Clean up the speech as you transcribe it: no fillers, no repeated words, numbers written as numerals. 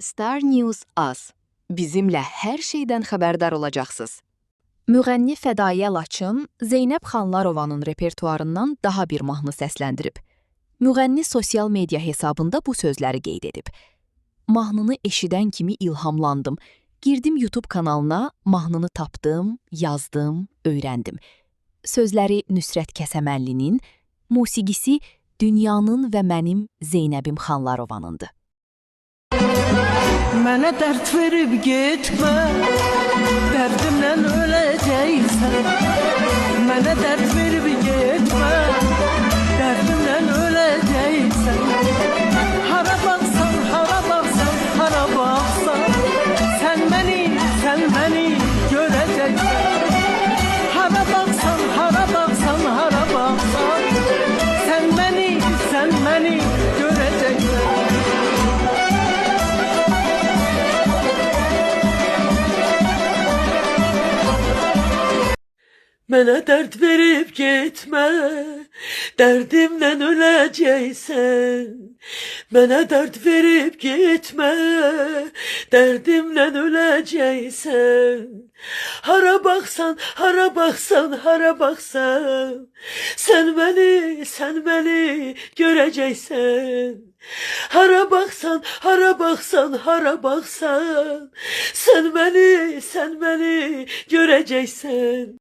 Star News Az. Bizimlə hər şeydən xəbərdar olacaqsınız. Müğənni Fədayə Laçın Zeynəb Xanlarovanın repertuarından daha bir mahnı səsləndirib. Müğənni sosial media hesabında bu sözləri qeyd edib. Mahnını eşidən kimi ilhamlandım. Girdim YouTube kanalına, mahnını tapdım, yazdım, öyrəndim. Sözləri Nüsrət Kəsəməllinin, musiqisi Dünyanın və mənim Zeynəbim Xanlarovanındır. Mənə dərd verib getmə, dərdimdən öləcəksən. Mənə dərd verib getmə, dərdimdən öləcəksən. Hara baxsan, hara baxsan, hara baxsan, sən məni görəcəksən. Hara baxsan, hara baxsan, hara baxsan, sən məni görəcəksən. Mənə dərd verib getmə, dərdimdən öləcəksən. Mənə dərd verib getmə, dərdimdən öləcəksən. Hara baxsan, hara baxsan, hara baxsan, sən məni görəcəksən. Hara baxsan, hara baxsan, hara baxsan, sən məni görəcəksən.